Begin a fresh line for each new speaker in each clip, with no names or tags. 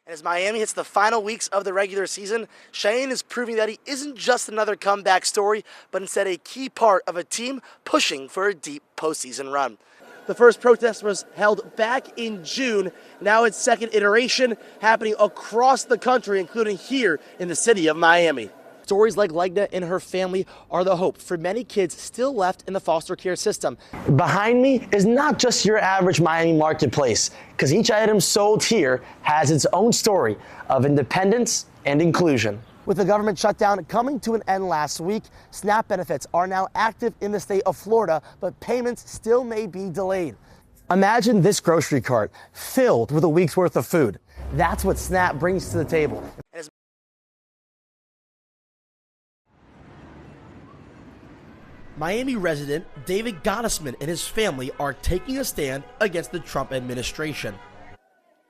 As Miami hits the final weeks of the regular season, Cheyenne is proving that he isn't just another comeback story, but instead a key part of a team pushing for a deep postseason run. The first protest was held back in June. Now its second iteration happening across the country, including here in the city of Miami. Stories like Legna and her family are the hope for many kids still left in the foster care system. Behind me is not just your average Miami marketplace, because each item sold here has its own story of independence and inclusion. With the government shutdown coming to an end last week, SNAP benefits are now active in the state of Florida, but payments still may be delayed. Imagine this grocery cart filled with a week's worth of food. That's what SNAP brings to the table. Miami resident David Gottesman and his family are taking a stand against the Trump administration.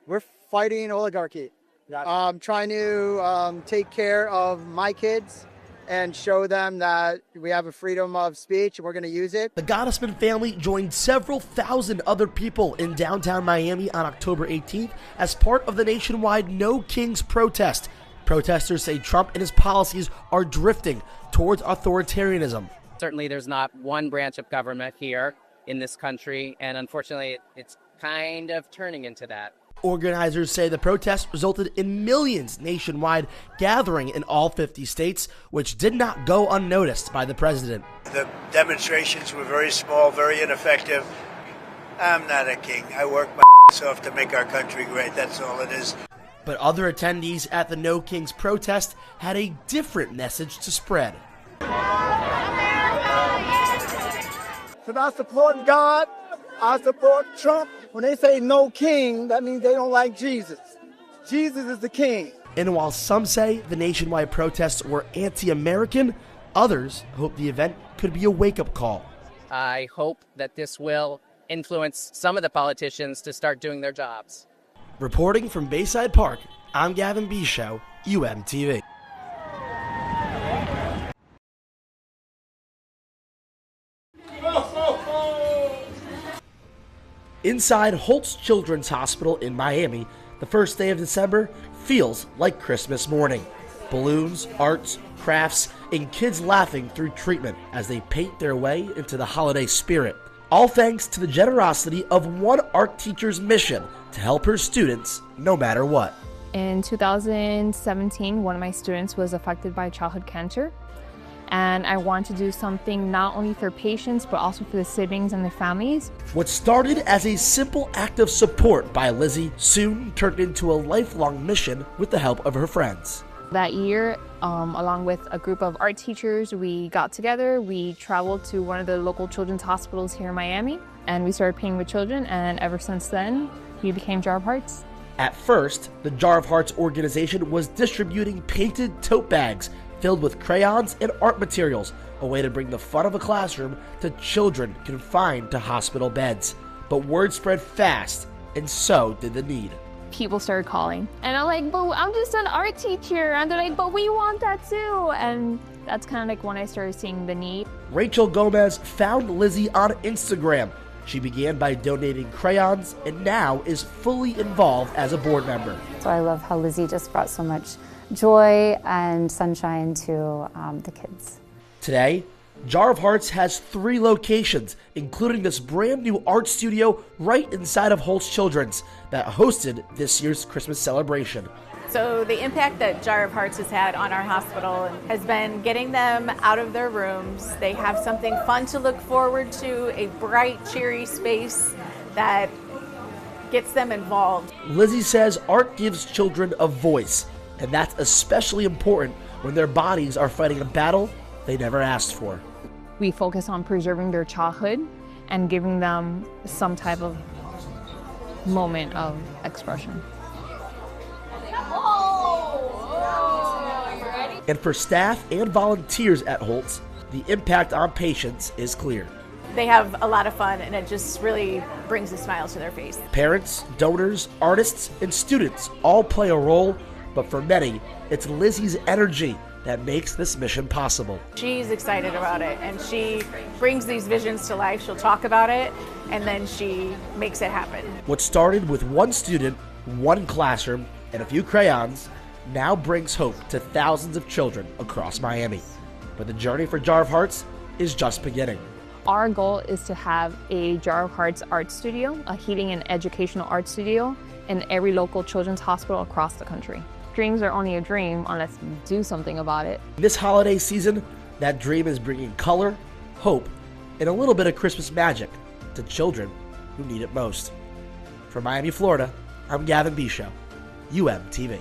We're fighting oligarchy. Trying to take care of my kids and show them that we have a freedom of speech and we're going to use it.
The Gottesman family joined several thousand other people in downtown Miami on October 18th as part of the nationwide No Kings protest. Protesters say Trump and his policies are drifting towards authoritarianism.
Certainly there's not one branch of government here in this country, and unfortunately it's kind of turning into that.
Organizers say the protest resulted in millions nationwide gathering in all 50 states, which did not go unnoticed by the president.
The demonstrations were very small, very ineffective. I'm not a king. I work my ass off to make our country great. That's all it is.
But other attendees at the No Kings protest had a different message to spread.
So I support God, I support Trump. When they say no king, that means they don't like Jesus. Jesus is the king.
And while some say the nationwide protests were anti-American, others hope the event could be a wake-up call.
I hope that this will influence some of the politicians to start doing their jobs.
Reporting from Bayside Park, I'm Gavin Bicho, UMTV. Inside Holtz Children's Hospital in Miami, the first day of December feels like Christmas morning. Balloons, arts, crafts, and kids laughing through treatment as they paint their way into the holiday spirit. All thanks to the generosity of one art teacher's mission to help her students no matter what.
In 2017, one of my students was affected by childhood cancer. And I want to do something not only for patients, but also for the siblings and their families.
What started as a simple act of support by Lizzie soon turned into a lifelong mission with the help of her friends.
That year, along with a group of art teachers, we got together, we traveled to one of the local children's hospitals here in Miami, and we started painting with children, and ever since then, we became Jar of Hearts.
At first, the Jar of Hearts organization was distributing painted tote bags filled with crayons and art materials, a way to bring the fun of a classroom to children confined to hospital beds. But word spread fast, and so did the need.
People started calling, and I'm like, but I'm just an art teacher, and they're like, but we want that too, and that's kind of like when I started seeing the need.
Rachel Gomez found Lizzie on Instagram. She began by donating crayons and now is fully involved as a board member.
So I love how Lizzie just brought so much joy and sunshine to the kids.
Today, Jar of Hearts has 3 locations, including this brand new art studio right inside of Holtz Children's that hosted this year's Christmas celebration.
So the impact that Jar of Hearts has had on our hospital has been getting them out of their rooms. They have something fun to look forward to, a bright, cheery space that gets them involved.
Lizzie says art gives children a voice, and that's especially important when their bodies are fighting a battle they never asked for.
We focus on preserving their childhood and giving them some type of moment of expression.
And for staff and volunteers at Holtz, the impact on patients is clear.
They have a lot of fun, and it just really brings a smile to their face.
Parents, donors, artists, and students all play a role, but for many, it's Lizzie's energy that makes this mission possible.
She's excited about it, and she brings these visions to life. She'll talk about it, and then she makes it happen.
What started with one student, one classroom, and a few crayons now brings hope to thousands of children across Miami. But the journey for Jar of Hearts is just beginning.
Our goal is to have a Jar of Hearts art studio, a healing and educational art studio in every local children's hospital across the country. Dreams are only a dream unless you do something about it.
This holiday season, that dream is bringing color, hope, and a little bit of Christmas magic to children who need it most. From Miami, Florida, I'm Gavin Bicho, UMTV.